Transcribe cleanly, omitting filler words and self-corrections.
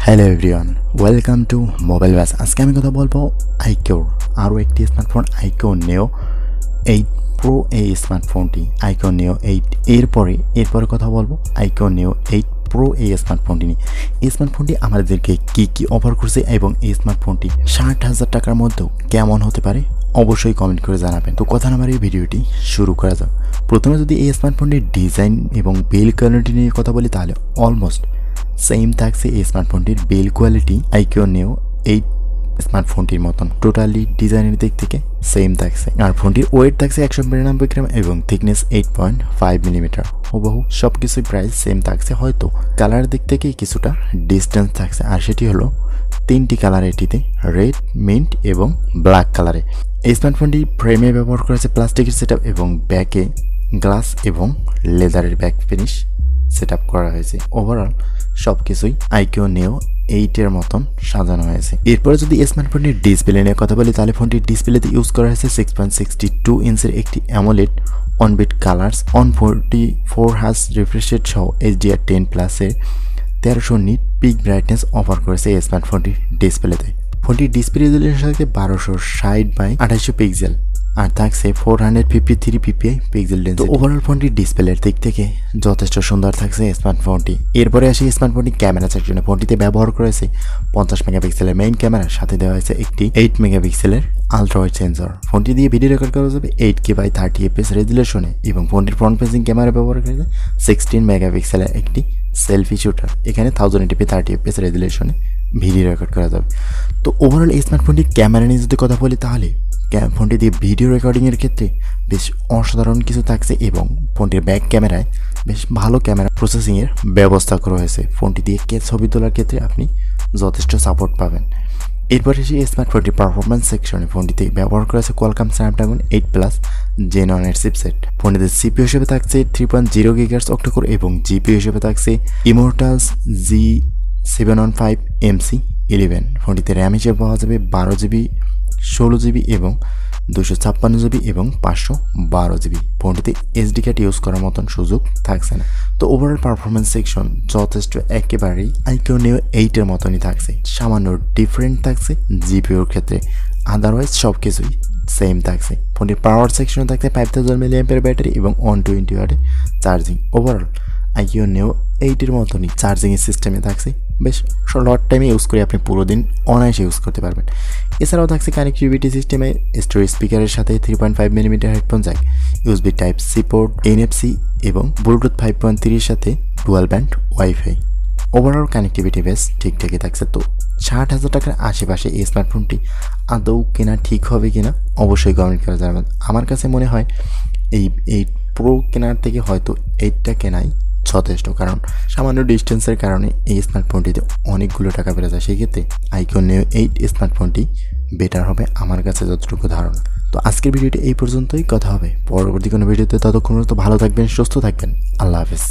Hello everyone, welcome to mobile bus. আজকে আমি কথা বলবো আইকিওর আরও একটি স্মার্টফোন আইকিও নিও 8 প্রো। এই স্মার্টফোনটি আইকিও নিও 8 এরপরে কথা বলবো আইকিও নিও 8 প্রো এই স্মার্টফোনটি নিয়ে। এই স্মার্টফোনটি আমাদেরকে কি অফার করছে এবং এই স্মার্টফোনটি 60,000 টাকার মধ্যেও কেমন হতে পারে অবশ্যই কমেন্ট করে জানাবেন। তো কথা নামার এই ভিডিওটি শুরু করা যাক। প্রথমে যদি এই স্মার্টফোনটির ডিজাইন এবং বিল্ড কোয়ালিটি নিয়ে কথা বলি তাহলে অলমোস্ট সেম থাকছে এই স্মার্টফোনটির বিল্ড কোয়ালিটি আইকিও নিও 8 স্মার্টফোনটির মতন। টোটালি ডিজাইনের দিক থেকে সেম থাকছে। আর ফোনটির ওয়েট থাকছে 192 গ্রাম এবং থিকনেস 8.5 মিলিমিটার। হুবহু সব কিছুই প্রাইস সেম থাকছে, হয়তো কালার দিক থেকে কিছুটা ডিস্টেন্স থাকছে। আর সেটি হলো 3টি কালার, এটিতে রেড, মিন্ট এবং ব্ল্যাক কালারে। এই স্মার্টফোনটি ফ্রেমে ব্যবহার করেছে প্লাস্টিকের সেটআপ এবং ব্যাকে গ্লাস এবং লেদারের ব্যাক ফিনিশ সেটআপ করা হয়েছে। ওভারঅল সব কিছুই আইকিও নিও 8-এর মতন সাজানো হয়েছে। এরপরে যদি স্মার্টফোনটির ডিসপ্লে নিয়ে কথা বলি তাহলে ফোনটির ডিসপ্লেতে ইউজ করা হয়েছে 6.62 ইঞ্চের একটি অ্যামোলেড অনবিট কালার্স 144 হার্জ রিফ্রেশ রেট সহ HDR10 প্লাসের 1300 নিট পিক ব্রাইটনেস অফার করেছে এই স্মার্টফোনটির ডিসপ্লেতে। ফোনটির ডিসপ্লে রেজোলিউশন থাকছে 1260x2800 পিক্সেল আর থাকছে 453 ppi পিক্সেল ডেন্সিটি। ওভারঅল ফোনটির ডিসপ্লের দিক থেকে যথেষ্ট সুন্দর থাকছে স্মার্টফোনটি। এরপরে আসি স্মার্টফোনটি ক্যামেরা সেকশনে। ফোনটিতে ব্যবহার করেছে 50 মেগাপিক্সেলের মেইন ক্যামেরার সাথে দেওয়া হয়েছে একটি 8 মেগাপিক্সেলের আলট্রা ওয়াইড সেন্সর। ফোনটি দিয়ে ভিডিও রেকর্ড করা যাবে 8K/30 fps রেজোলিউশনে এবং ফোনটির ফ্রন্ট ফেসিং ক্যামেরা ব্যবহার করেছে 16 মেগাপিক্সেলের একটি সেলফি শুটার। এখানে 1080p/30 fps রেজোলিউশনে ভিডিও রেকর্ড করা যাবে। তো ওভারঅল এই স্মার্টফোনটির ক্যামেরা নিয়ে যদি কথা বলি তাহলে ফোনটি দিয়ে ভিডিও রেকর্ডিংয়ের ক্ষেত্রে বেশ অসাধারণ কিছু থাকছে এবং ফোনটির ব্যাক ক্যামেরায় বেশ ভালো ক্যামেরা প্রসেসিংয়ের ব্যবস্থা করা হয়েছে। ফোনটি দিয়ে ছবি তোলার ক্ষেত্রে আপনি যথেষ্ট সাপোর্ট পাবেন। এরপর এসে স্মার্টফোনটির পারফরমেন্স সেকশনে ফোনটিতে ব্যবহার করা হয়েছে কোয়ালকম স্ন্যাপড্রাগন 8+ Gen 1 এর চিপসেট। ফোনটিতে সিপিইউ হিসেবে থাকছে 3.0 GHz অক্টাকোর এবং জিপিইউ হিসেবে থাকছে ইমোর্টালস G715MC11। ফোনটিতে র্যাম হিসেবে পাওয়া যাবে 12GB, 16GB এবং 256GB এবং 512GB। ফোনটিতে এসডি কার্ড ইউজ করার মতন সুযোগ থাকছে না। তো ওভারঅল পারফরমেন্স সেকশন যথেষ্ট একেবারেই আইকিও নিও 8-এর মতনই থাকছে, সামান্য ডিফারেন্ট থাকছে জিপিইউর ক্ষেত্রে, আদারওয়াইজ সব কিছুই সেম থাকছে। ফোনটির পাওয়ার সেকশনে থাকছে 5000 mAh ব্যাটারি এবং 120 ওয়াটের চার্জিং। ওভারঅল আইকিও নিও 8-এর মতনই চার্জিংয়ের সিস্টেমে থাকছে। বেশ শর্ট টাইমে ইউজ করে আপনি পুরো দিন অনায়াসে ইউজ করতে পারবেন। এছাড়াও থাকছে কানেক্টিভিটি সিস্টেমে স্টোরেজ স্পিকারের সাথে 3.5 millimetre headphone jack, USB type C port, NFC এবং ব্লুটুথ 5.3 সাথে dual band wifi. Overall connectivity বেশ ঠিকঠাকই থাকছে। তো 60,000 টাকার আশেপাশে এই স্মার্টফোনটি আদৌ কেনা ঠিক হবে কিনা অবশ্যই কমেন্ট করে জানাবেন। আমার কাছে মনে হয় এই 8 প্রো কেনার থেকে হয়তো 8টা কেনাই যথেষ্ট, কারণ সামান্য ডিস্টেন্সের কারণে এই স্মার্টফোনটিতে অনেকগুলো টাকা বেড়ে যায়। সেক্ষেত্রে আইকিও নিও 8 স্মার্টফোনটি বেটার হবে আমার কাছে যতটুকু ধারণা। তো আজকের ভিডিওটি এই পর্যন্তই, কথা হবে পরবর্তী কোনো ভিডিওতে। ততক্ষণ তো ভালো থাকবেন, সুস্থ থাকবেন, আল্লাহ হাফেজ।